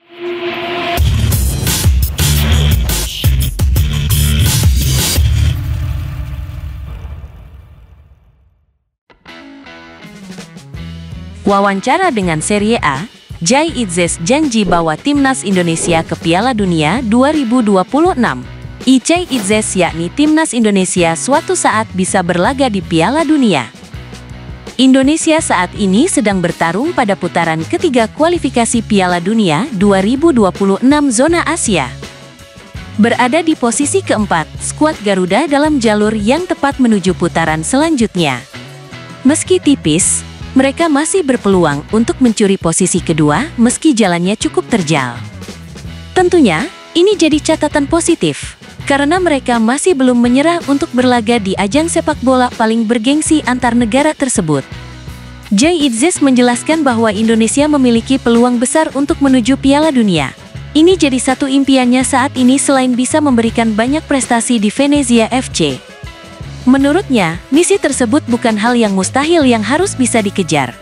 Wawancara dengan Serie A, Jay Itzes janji bawa timnas Indonesia ke Piala Dunia 2026. Jay Itzes yakni timnas Indonesia suatu saat bisa berlaga di Piala Dunia. Indonesia saat ini sedang bertarung pada putaran ketiga kualifikasi Piala Dunia 2026 zona Asia. Berada di posisi keempat, skuad Garuda dalam jalur yang tepat menuju putaran selanjutnya. Meski tipis, mereka masih berpeluang untuk mencuri posisi kedua meski jalannya cukup terjal. Tentunya, ini jadi catatan positif, karena mereka masih belum menyerah untuk berlaga di ajang sepak bola paling bergengsi antar negara tersebut. Jay Itzes menjelaskan bahwa Indonesia memiliki peluang besar untuk menuju Piala Dunia. Ini jadi satu impiannya saat ini selain bisa memberikan banyak prestasi di Venezia FC. Menurutnya, misi tersebut bukan hal yang mustahil yang harus bisa dikejar.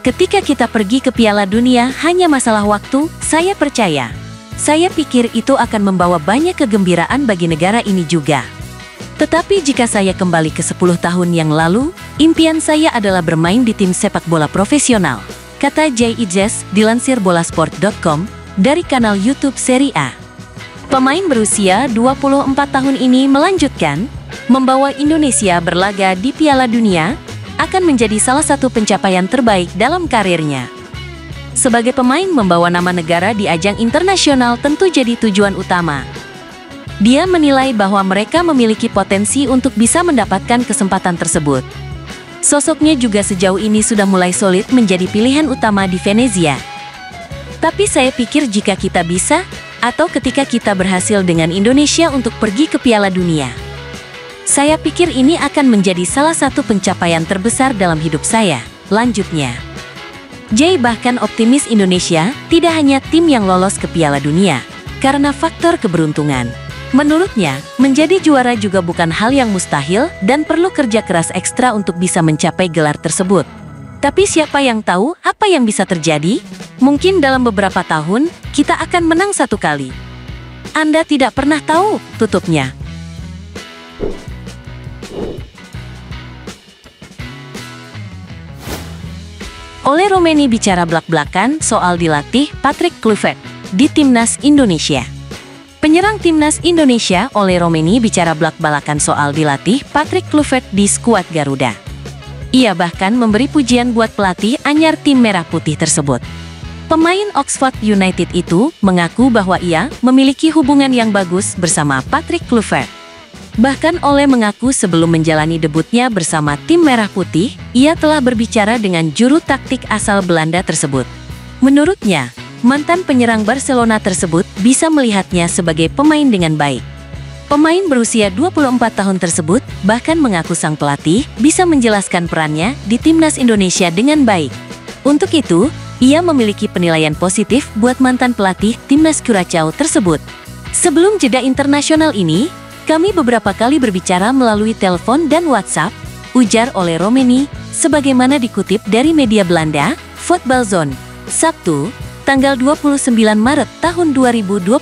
Ketika kita pergi ke Piala Dunia hanya masalah waktu, saya percaya. Saya pikir itu akan membawa banyak kegembiraan bagi negara ini juga. Tetapi jika saya kembali ke 10 tahun yang lalu, impian saya adalah bermain di tim sepak bola profesional, kata Jay Itzes dilansir bolasport.com dari kanal YouTube Serie A. Pemain berusia 24 tahun ini melanjutkan, membawa Indonesia berlaga di Piala Dunia akan menjadi salah satu pencapaian terbaik dalam karirnya. Sebagai pemain membawa nama negara di ajang internasional tentu jadi tujuan utama. Dia menilai bahwa mereka memiliki potensi untuk bisa mendapatkan kesempatan tersebut. Sosoknya juga sejauh ini sudah mulai solid menjadi pilihan utama di Venezia. Tapi saya pikir jika kita bisa, atau ketika kita berhasil dengan Indonesia untuk pergi ke Piala Dunia, saya pikir ini akan menjadi salah satu pencapaian terbesar dalam hidup saya, lanjutnya. Jay bahkan optimis Indonesia tidak hanya tim yang lolos ke Piala Dunia, karena faktor keberuntungan. Menurutnya, menjadi juara juga bukan hal yang mustahil dan perlu kerja keras ekstra untuk bisa mencapai gelar tersebut. Tapi siapa yang tahu apa yang bisa terjadi? Mungkin dalam beberapa tahun, kita akan menang satu kali. Anda tidak pernah tahu, tutupnya. Ole Romeni bicara blak-blakan soal dilatih Patrick Kluivert di timnas Indonesia. Penyerang timnas Indonesia Ole Romeni bicara blak-balakan soal dilatih Patrick Kluivert di skuad Garuda. Ia bahkan memberi pujian buat pelatih anyar tim merah putih tersebut. Pemain Oxford United itu mengaku bahwa ia memiliki hubungan yang bagus bersama Patrick Kluivert. Bahkan Ole mengaku sebelum menjalani debutnya bersama tim merah putih, ia telah berbicara dengan juru taktik asal Belanda tersebut. Menurutnya, mantan penyerang Barcelona tersebut bisa melihatnya sebagai pemain dengan baik. Pemain berusia 24 tahun tersebut bahkan mengaku sang pelatih bisa menjelaskan perannya di timnas Indonesia dengan baik. Untuk itu, ia memiliki penilaian positif buat mantan pelatih timnas Curaçao tersebut. Sebelum jeda internasional ini, kami beberapa kali berbicara melalui telepon dan WhatsApp, ujar Ole Romeni, sebagaimana dikutip dari media Belanda, Voetbalzone, Sabtu, tanggal 29 Maret tahun 2025.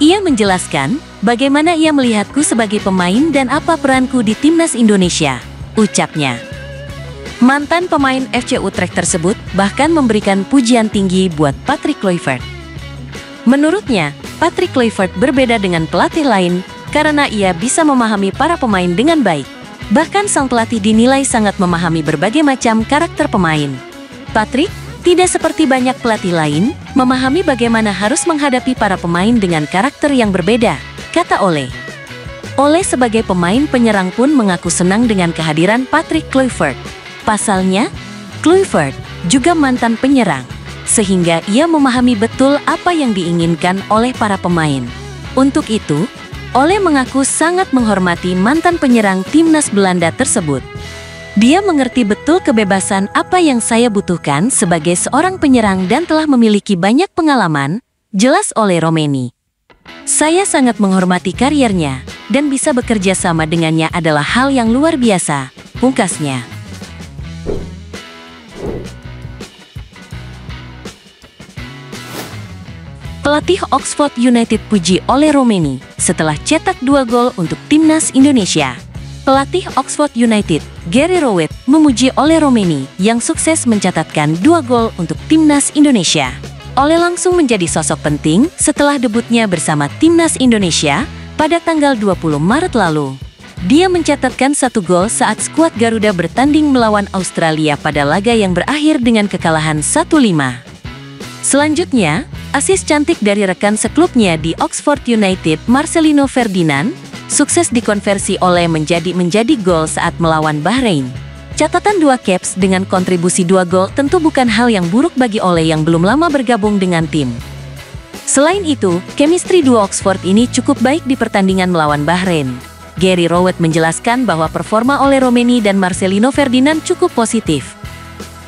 Ia menjelaskan, bagaimana ia melihatku sebagai pemain dan apa peranku di timnas Indonesia, ucapnya. Mantan pemain FC Utrecht tersebut bahkan memberikan pujian tinggi buat Patrick Kluivert. Menurutnya, Patrick Kluivert berbeda dengan pelatih lain, karena ia bisa memahami para pemain dengan baik. Bahkan sang pelatih dinilai sangat memahami berbagai macam karakter pemain. Patrick, tidak seperti banyak pelatih lain, memahami bagaimana harus menghadapi para pemain dengan karakter yang berbeda, kata Ole. Ole sebagai pemain penyerang pun mengaku senang dengan kehadiran Patrick Kluivert. Pasalnya, Kluivert juga mantan penyerang, sehingga ia memahami betul apa yang diinginkan oleh para pemain. Untuk itu, Ole mengaku sangat menghormati mantan penyerang timnas Belanda tersebut. Dia mengerti betul kebebasan apa yang saya butuhkan sebagai seorang penyerang dan telah memiliki banyak pengalaman, jelas Ole Romeni. Saya sangat menghormati kariernya, dan bisa bekerja sama dengannya adalah hal yang luar biasa, pungkasnya. Pelatih Oxford United puji oleh Romeni setelah cetak 2 gol untuk timnas Indonesia. Pelatih Oxford United, Gary Rowett, memuji Ole Romeni yang sukses mencatatkan 2 gol untuk timnas Indonesia. Ole langsung menjadi sosok penting setelah debutnya bersama timnas Indonesia pada tanggal 20 Maret lalu. Dia mencatatkan 1 gol saat skuad Garuda bertanding melawan Australia pada laga yang berakhir dengan kekalahan 1-5. Selanjutnya, asis cantik dari rekan seklubnya di Oxford United, Marcelino Ferdinand, sukses dikonversi Ole menjadi gol saat melawan Bahrain. Catatan 2 caps dengan kontribusi 2 gol tentu bukan hal yang buruk bagi Ole yang belum lama bergabung dengan tim. Selain itu, chemistry duo Oxford ini cukup baik di pertandingan melawan Bahrain. Gary Rowett menjelaskan bahwa performa Ole Romeni dan Marcelino Ferdinand cukup positif.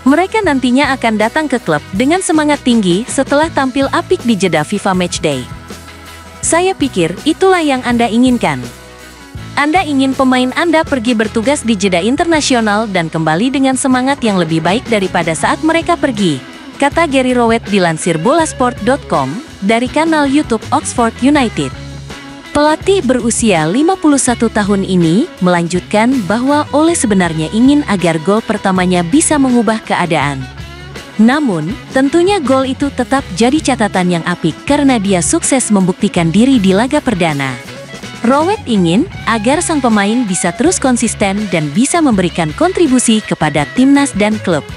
Mereka nantinya akan datang ke klub dengan semangat tinggi setelah tampil apik di jeda FIFA Matchday. Saya pikir itulah yang Anda inginkan. Anda ingin pemain Anda pergi bertugas di jeda internasional dan kembali dengan semangat yang lebih baik daripada saat mereka pergi, kata Gary Rowett dilansir bolasport.com dari kanal YouTube Oxford United. Pelatih berusia 51 tahun ini melanjutkan bahwa Ole sebenarnya ingin agar gol pertamanya bisa mengubah keadaan. Namun, tentunya gol itu tetap jadi catatan yang apik karena dia sukses membuktikan diri di laga perdana. Rowett ingin agar sang pemain bisa terus konsisten dan bisa memberikan kontribusi kepada timnas dan klub.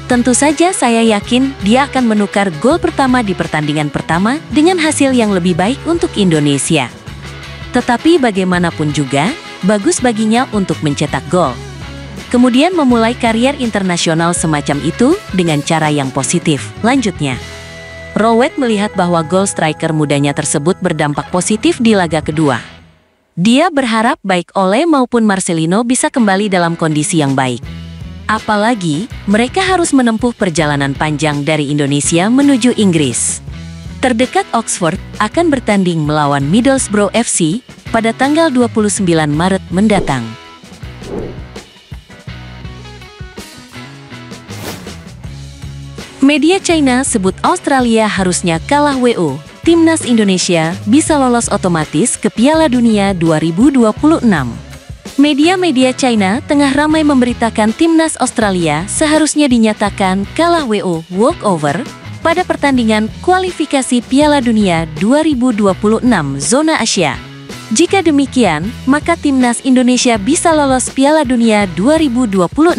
Tentu saja saya yakin dia akan menukar gol pertama di pertandingan pertama dengan hasil yang lebih baik untuk Indonesia. Tetapi bagaimanapun juga, bagus baginya untuk mencetak gol. Kemudian memulai karier internasional semacam itu dengan cara yang positif. Lanjutnya, Rowett melihat bahwa gol striker mudanya tersebut berdampak positif di laga kedua. Dia berharap baik Ole maupun Marcelino bisa kembali dalam kondisi yang baik. Apalagi, mereka harus menempuh perjalanan panjang dari Indonesia menuju Inggris. Terdekat Oxford akan bertanding melawan Middlesbrough FC pada tanggal 29 Maret mendatang. Media China sebut Australia harusnya kalah WO. Timnas Indonesia bisa lolos otomatis ke Piala Dunia 2026. Media-media China tengah ramai memberitakan timnas Australia seharusnya dinyatakan kalah WO walkover pada pertandingan kualifikasi Piala Dunia 2026 zona Asia. Jika demikian, maka timnas Indonesia bisa lolos Piala Dunia 2026.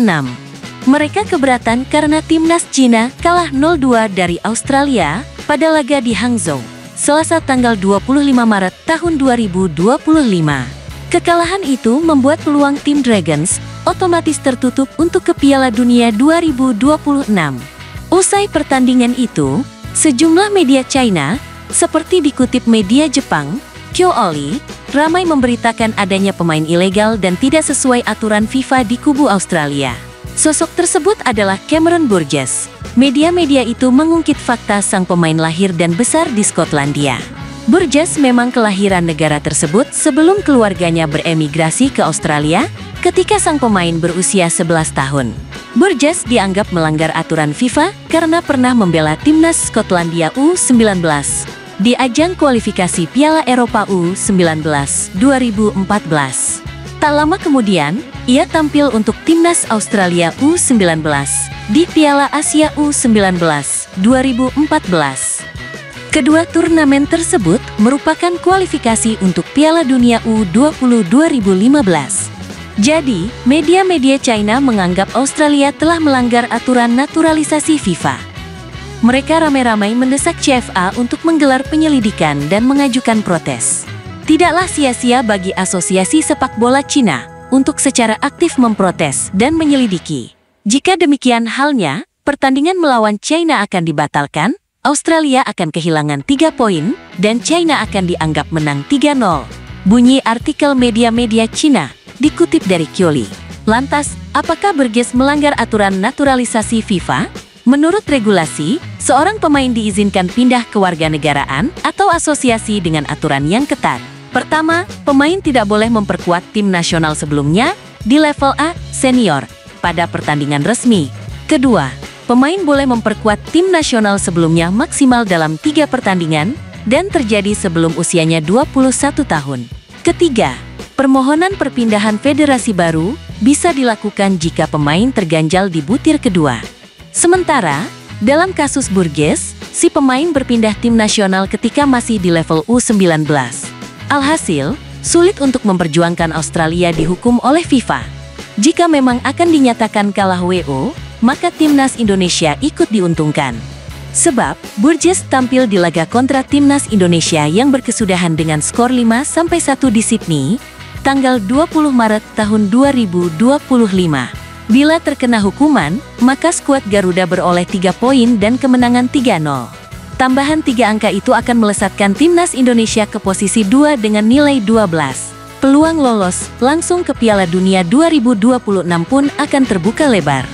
Mereka keberatan karena timnas Cina kalah 0-2 dari Australia pada laga di Hangzhou, Selasa tanggal 25 Maret tahun 2025. Kekalahan itu membuat peluang tim Dragons otomatis tertutup untuk ke Piala Dunia 2026. Usai pertandingan itu, sejumlah media China, seperti dikutip media Jepang, Kyooli, ramai memberitakan adanya pemain ilegal dan tidak sesuai aturan FIFA di kubu Australia. Sosok tersebut adalah Cameron Burgess. Media-media itu mengungkit fakta sang pemain lahir dan besar di Skotlandia. Burgess memang kelahiran negara tersebut sebelum keluarganya beremigrasi ke Australia ketika sang pemain berusia 11 tahun. Burgess dianggap melanggar aturan FIFA karena pernah membela timnas Skotlandia U19 di ajang kualifikasi Piala Eropa U19 2014. Tak lama kemudian, ia tampil untuk timnas Australia U19 di Piala Asia U19 2014. Kedua turnamen tersebut merupakan kualifikasi untuk Piala Dunia U20 2015. Jadi, media-media China menganggap Australia telah melanggar aturan naturalisasi FIFA. Mereka ramai-ramai mendesak CFA untuk menggelar penyelidikan dan mengajukan protes. Tidaklah sia-sia bagi Asosiasi Sepak Bola Cina untuk secara aktif memprotes dan menyelidiki. Jika demikian halnya, pertandingan melawan China akan dibatalkan, Australia akan kehilangan 3 poin, dan China akan dianggap menang 3-0. Bunyi artikel media-media Cina, dikutip dari Kyooli. Lantas, apakah Burgess melanggar aturan naturalisasi FIFA? Menurut regulasi, seorang pemain diizinkan pindah kewarganegaraan atau asosiasi dengan aturan yang ketat. Pertama, pemain tidak boleh memperkuat tim nasional sebelumnya di level A senior pada pertandingan resmi. Kedua, pemain boleh memperkuat tim nasional sebelumnya maksimal dalam 3 pertandingan dan terjadi sebelum usianya 21 tahun. Ketiga, permohonan perpindahan federasi baru bisa dilakukan jika pemain terganjal di butir kedua. Sementara, dalam kasus Burgess, si pemain berpindah tim nasional ketika masih di level U19. Alhasil, sulit untuk memperjuangkan Australia dihukum oleh FIFA. Jika memang akan dinyatakan kalah WO, maka timnas Indonesia ikut diuntungkan. Sebab, Burgess tampil di laga kontra timnas Indonesia yang berkesudahan dengan skor 5-1 di Sydney, tanggal 20 Maret tahun 2025. Bila terkena hukuman, maka skuad Garuda beroleh 3 poin dan kemenangan 3-0. Tambahan 3 angka itu akan melesatkan timnas Indonesia ke posisi 2 dengan nilai 12. Peluang lolos langsung ke Piala Dunia 2026 pun akan terbuka lebar.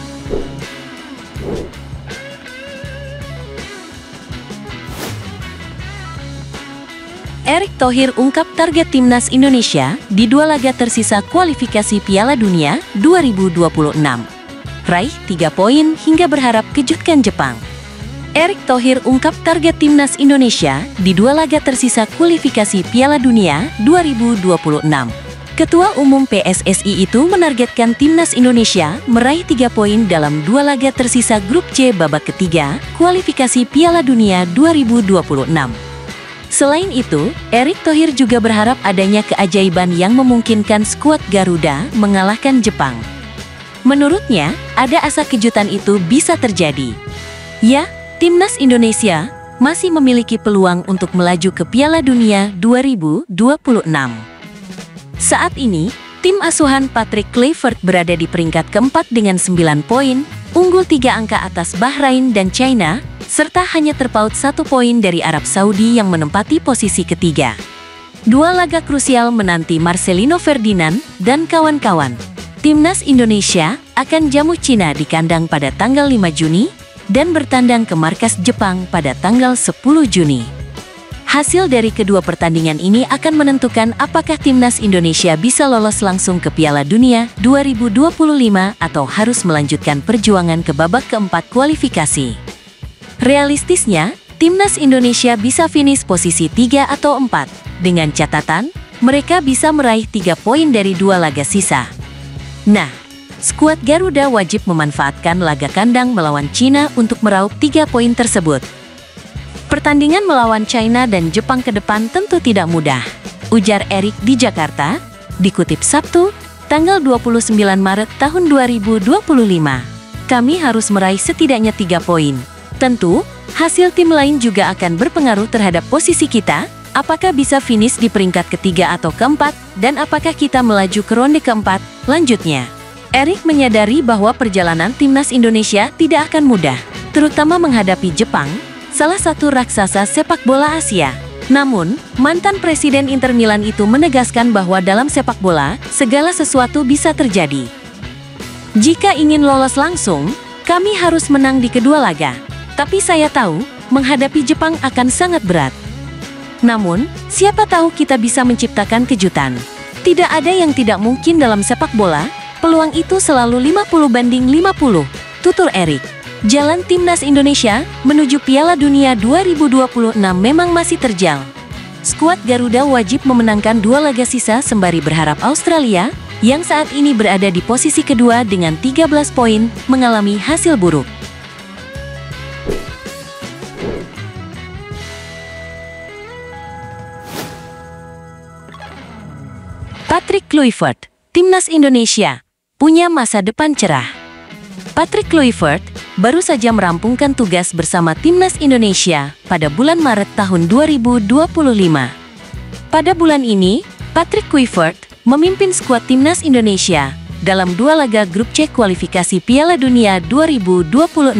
Erick Thohir ungkap target timnas Indonesia di 2 laga tersisa kualifikasi Piala Dunia 2026. Raih 3 poin hingga berharap kejutkan Jepang. Erick Thohir ungkap target timnas Indonesia di 2 laga tersisa kualifikasi Piala Dunia 2026. Ketua Umum PSSI itu menargetkan timnas Indonesia meraih 3 poin dalam 2 laga tersisa grup C babak ketiga kualifikasi Piala Dunia 2026. Selain itu, Erick Thohir juga berharap adanya keajaiban yang memungkinkan skuad Garuda mengalahkan Jepang. Menurutnya, ada asa kejutan itu bisa terjadi. Ya, timnas Indonesia masih memiliki peluang untuk melaju ke Piala Dunia 2026. Saat ini, tim asuhan Patrick Kluivert berada di peringkat keempat dengan 9 poin, unggul 3 angka atas Bahrain dan China, serta hanya terpaut 1 poin dari Arab Saudi yang menempati posisi ketiga. 2 laga krusial menanti Marcelino Ferdinand dan kawan-kawan. Timnas Indonesia akan jamu Cina di kandang pada tanggal 5 Juni, dan bertandang ke markas Jepang pada tanggal 10 Juni. Hasil dari kedua pertandingan ini akan menentukan apakah timnas Indonesia bisa lolos langsung ke Piala Dunia 2025 atau harus melanjutkan perjuangan ke babak keempat kualifikasi. Realistisnya, timnas Indonesia bisa finish posisi 3 atau 4, dengan catatan mereka bisa meraih 3 poin dari 2 laga sisa. Nah, skuad Garuda wajib memanfaatkan laga kandang melawan Cina untuk meraup 3 poin tersebut. Pertandingan melawan China dan Jepang ke depan tentu tidak mudah, ujar Erick di Jakarta, dikutip Sabtu, tanggal 29 Maret tahun 2025. Kami harus meraih setidaknya 3 poin. Tentu, hasil tim lain juga akan berpengaruh terhadap posisi kita, apakah bisa finish di peringkat ketiga atau keempat, dan apakah kita melaju ke ronde keempat, lanjutnya. Erick menyadari bahwa perjalanan timnas Indonesia tidak akan mudah, terutama menghadapi Jepang, salah satu raksasa sepak bola Asia. Namun, mantan Presiden Inter Milan itu menegaskan bahwa dalam sepak bola, segala sesuatu bisa terjadi. Jika ingin lolos langsung, kami harus menang di kedua laga. Tapi saya tahu, menghadapi Jepang akan sangat berat. Namun, siapa tahu kita bisa menciptakan kejutan. Tidak ada yang tidak mungkin dalam sepak bola. Peluang itu selalu 50-50, tutur Erick. Jalan timnas Indonesia menuju Piala Dunia 2026 memang masih terjal. Skuad Garuda wajib memenangkan 2 laga sisa sembari berharap Australia, yang saat ini berada di posisi kedua dengan 13 poin, mengalami hasil buruk. Patrick Kluivert, timnas Indonesia punya masa depan cerah. Patrick Kluivert baru saja merampungkan tugas bersama timnas Indonesia pada bulan Maret tahun 2025. Pada bulan ini, Patrick Kluivert memimpin skuad timnas Indonesia dalam 2 laga grup C kualifikasi Piala Dunia 2026.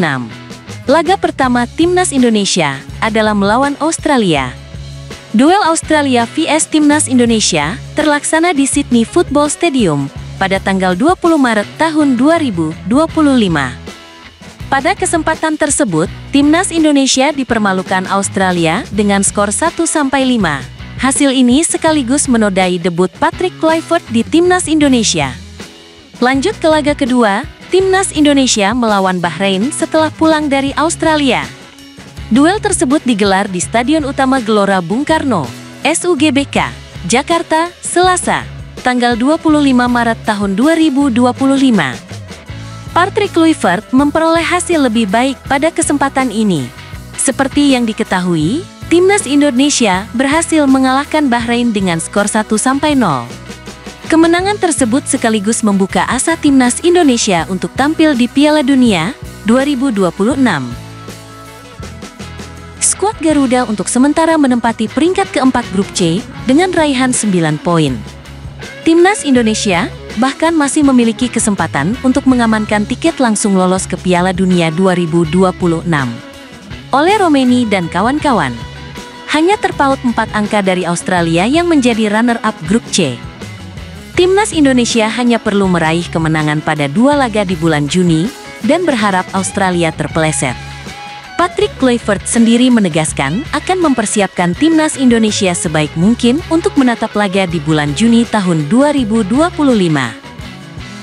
Laga pertama timnas Indonesia adalah melawan Australia. Duel Australia vs Timnas Indonesia terlaksana di Sydney Football Stadium pada tanggal 20 Maret tahun 2025. Pada kesempatan tersebut, Timnas Indonesia dipermalukan Australia dengan skor 1-5. Hasil ini sekaligus menodai debut Patrick Kluivert di Timnas Indonesia. Lanjut ke laga kedua, Timnas Indonesia melawan Bahrain setelah pulang dari Australia. Duel tersebut digelar di Stadion Utama Gelora Bung Karno, SUGBK, Jakarta, Selasa, tanggal 25 Maret tahun 2025. Patrick Kluivert memperoleh hasil lebih baik pada kesempatan ini. Seperti yang diketahui, Timnas Indonesia berhasil mengalahkan Bahrain dengan skor 1-0. Kemenangan tersebut sekaligus membuka asa Timnas Indonesia untuk tampil di Piala Dunia 2026. Skuad Garuda untuk sementara menempati peringkat keempat grup C dengan raihan 9 poin. Timnas Indonesia bahkan masih memiliki kesempatan untuk mengamankan tiket langsung lolos ke Piala Dunia 2026. Oleh Romeni dan kawan-kawan, hanya terpaut 4 angka dari Australia yang menjadi runner-up grup C. Timnas Indonesia hanya perlu meraih kemenangan pada 2 laga di bulan Juni dan berharap Australia terpeleset. Patrick Kluivert sendiri menegaskan akan mempersiapkan Timnas Indonesia sebaik mungkin untuk menatap laga di bulan Juni tahun 2025.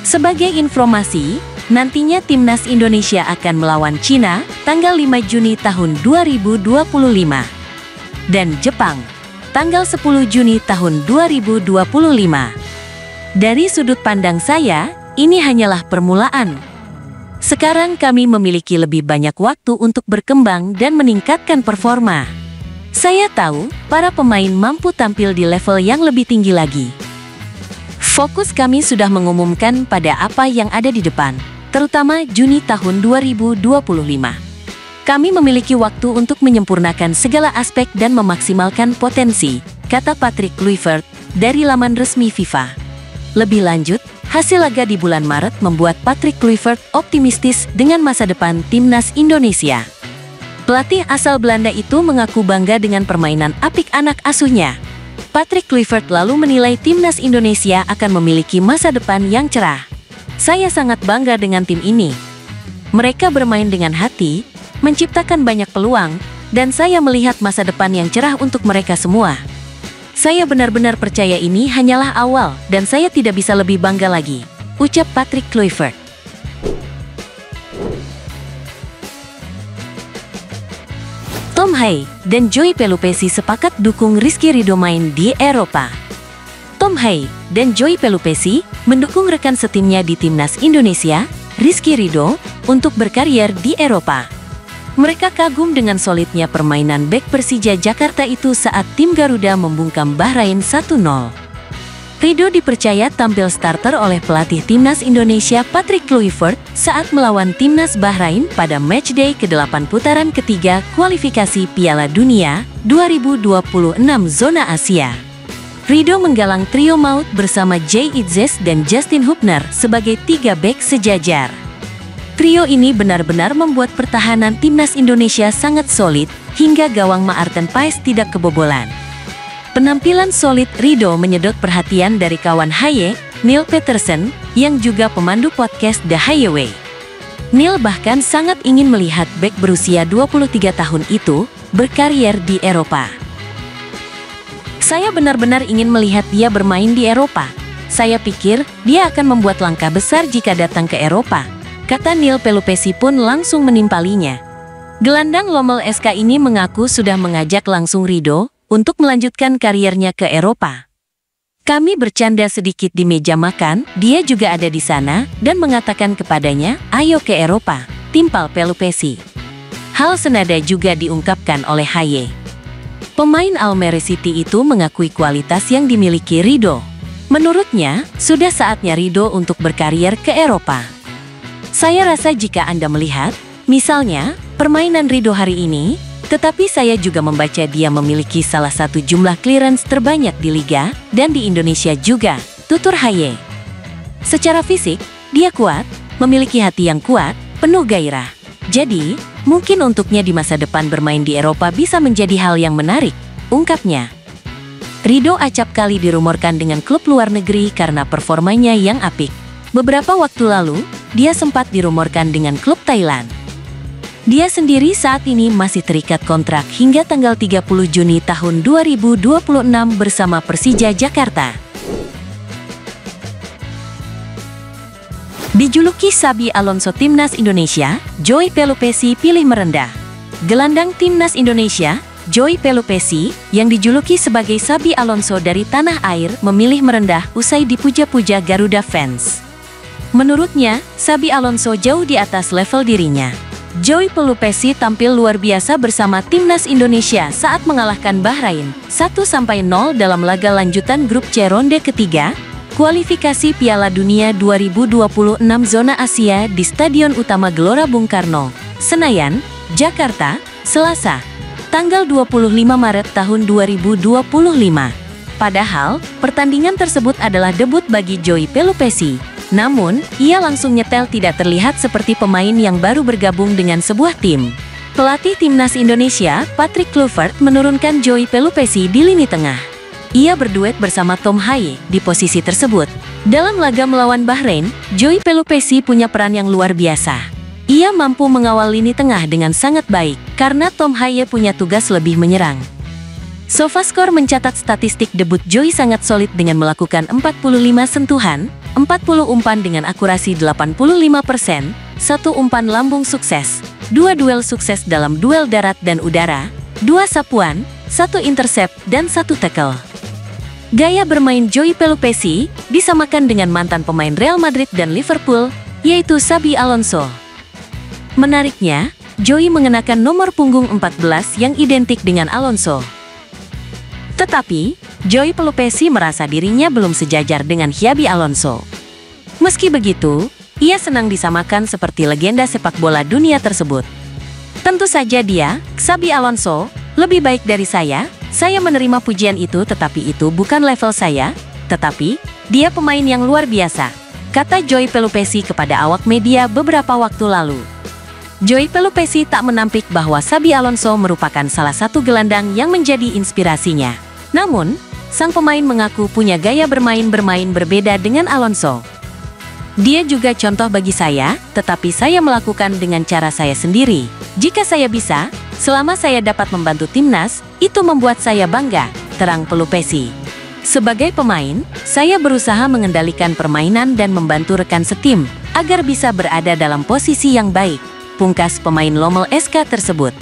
Sebagai informasi, nantinya Timnas Indonesia akan melawan Cina tanggal 5 Juni tahun 2025 dan Jepang tanggal 10 Juni tahun 2025. Dari sudut pandang saya, ini hanyalah permulaan. Sekarang kami memiliki lebih banyak waktu untuk berkembang dan meningkatkan performa. Saya tahu para pemain mampu tampil di level yang lebih tinggi lagi. Fokus kami sudah mengumumkan pada apa yang ada di depan, terutama Juni tahun 2025. Kami memiliki waktu untuk menyempurnakan segala aspek dan memaksimalkan potensi, kata Patrick Kluivert dari laman resmi FIFA. Lebih lanjut, hasil laga di bulan Maret membuat Patrick Kluivert optimistis dengan masa depan Timnas Indonesia. Pelatih asal Belanda itu mengaku bangga dengan permainan apik anak asuhnya. Patrick Kluivert lalu menilai Timnas Indonesia akan memiliki masa depan yang cerah. Saya sangat bangga dengan tim ini. Mereka bermain dengan hati, menciptakan banyak peluang, dan saya melihat masa depan yang cerah untuk mereka semua. Saya benar-benar percaya ini hanyalah awal dan saya tidak bisa lebih bangga lagi, ucap Patrick Kluivert. Tom Hai dan Joey Pelupesi sepakat dukung Rizky Ridho main di Eropa. Tom Hai dan Joey Pelupesi mendukung rekan setimnya di Timnas Indonesia, Rizky Ridho, untuk berkarier di Eropa. Mereka kagum dengan solidnya permainan bek Persija Jakarta itu saat tim Garuda membungkam Bahrain 1-0. Ridho dipercaya tampil starter oleh pelatih Timnas Indonesia Patrick Kluivert saat melawan Timnas Bahrain pada matchday ke-8 putaran ketiga kualifikasi Piala Dunia 2026 zona Asia. Ridho menggalang trio maut bersama Jay Itzes dan Justin Hubner sebagai 3 bek sejajar. Trio ini benar-benar membuat pertahanan Timnas Indonesia sangat solid, hingga gawang Maarten Paes tidak kebobolan. Penampilan solid Ridho menyedot perhatian dari kawan Haye, Neil Peterson, yang juga pemandu podcast The Haye Way. Neil bahkan sangat ingin melihat bek berusia 23 tahun itu berkarier di Eropa. Saya benar-benar ingin melihat dia bermain di Eropa. Saya pikir dia akan membuat langkah besar jika datang ke Eropa, kata Neil Pelupesi pun langsung menimpalinya. Gelandang Lommel SK ini mengaku sudah mengajak langsung Ridho untuk melanjutkan kariernya ke Eropa. Kami bercanda sedikit di meja makan, dia juga ada di sana dan mengatakan kepadanya, ayo ke Eropa, timpal Pelupesi. Hal senada juga diungkapkan oleh Haye. Pemain Almere City itu mengakui kualitas yang dimiliki Ridho. Menurutnya, sudah saatnya Ridho untuk berkarier ke Eropa. Saya rasa jika Anda melihat, misalnya, permainan Ridho hari ini, tetapi saya juga membaca dia memiliki salah satu jumlah clearance terbanyak di Liga, dan di Indonesia juga, tutur Haye. Secara fisik, dia kuat, memiliki hati yang kuat, penuh gairah. Jadi, mungkin untuknya di masa depan bermain di Eropa bisa menjadi hal yang menarik, ungkapnya. Ridho acap kali dirumorkan dengan klub luar negeri karena performanya yang apik. Beberapa waktu lalu, dia sempat dirumorkan dengan klub Thailand. Dia sendiri saat ini masih terikat kontrak hingga tanggal 30 Juni tahun 2026 bersama Persija Jakarta. Dijuluki Xabi Alonso Timnas Indonesia, Joey Pelupesi pilih merendah. Gelandang timnas Indonesia, Joy Pelupesi, yang dijuluki sebagai Xabi Alonso dari tanah air, memilih merendah usai dipuja-puja Garuda fans. Menurutnya, Xabi Alonso jauh di atas level dirinya. Joy Pelupesi tampil luar biasa bersama timnas Indonesia saat mengalahkan Bahrain 1-0 dalam laga lanjutan grup C ronde ketiga, kualifikasi Piala Dunia 2026 zona Asia di Stadion Utama Gelora Bung Karno, Senayan, Jakarta, Selasa, tanggal 25 Maret tahun 2025. Padahal, pertandingan tersebut adalah debut bagi Joy Pelupesi. Namun, ia langsung nyetel tidak terlihat seperti pemain yang baru bergabung dengan sebuah tim. Pelatih timnas Indonesia, Patrick Kluivert, menurunkan Joy Pelupesi di lini tengah. Ia berduet bersama Tom Haye di posisi tersebut. Dalam laga melawan Bahrain, Joy Pelupesi punya peran yang luar biasa. Ia mampu mengawal lini tengah dengan sangat baik, karena Tom Haye punya tugas lebih menyerang. SofaScore mencatat statistik debut Joy sangat solid dengan melakukan 45 sentuhan, 40 umpan dengan akurasi 85%, 1 umpan lambung sukses, 2 duel sukses dalam duel darat dan udara, 2 sapuan, 1 intercept, dan 1 tackle. Gaya bermain Joy Pelupesi disamakan dengan mantan pemain Real Madrid dan Liverpool, yaitu Xabi Alonso. Menariknya, Joy mengenakan nomor punggung 14 yang identik dengan Alonso. Tetapi, Joy Pelupesi merasa dirinya belum sejajar dengan Xabi Alonso. Meski begitu, ia senang disamakan seperti legenda sepak bola dunia tersebut. Tentu saja dia, Xabi Alonso, lebih baik dari saya menerima pujian itu, tetapi itu bukan level saya, tetapi dia pemain yang luar biasa, kata Joy Pelupesi kepada awak media beberapa waktu lalu. Joy Pelupesi tak menampik bahwa Xabi Alonso merupakan salah satu gelandang yang menjadi inspirasinya. Namun, sang pemain mengaku punya gaya bermain berbeda dengan Alonso. Dia juga contoh bagi saya, tetapi saya melakukan dengan cara saya sendiri. Jika saya bisa, selama saya dapat membantu timnas, itu membuat saya bangga, terang Pelupesi. Sebagai pemain, saya berusaha mengendalikan permainan dan membantu rekan setim, agar bisa berada dalam posisi yang baik, pungkas pemain Lommel SK tersebut.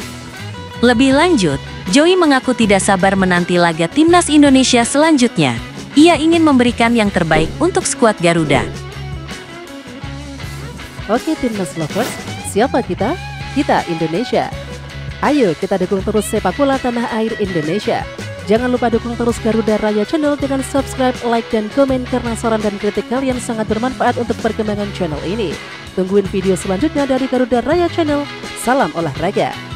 Lebih lanjut, Joy mengaku tidak sabar menanti laga timnas Indonesia selanjutnya. Ia ingin memberikan yang terbaik untuk skuad Garuda. Oke timnas lovers, siapa kita? Kita Indonesia. Ayo kita dukung terus sepak bola tanah air Indonesia. Jangan lupa dukung terus Garuda Raya Channel dengan subscribe, like, dan komen karena saran dan kritik kalian sangat bermanfaat untuk perkembangan channel ini. Tungguin video selanjutnya dari Garuda Raya Channel. Salam olahraga.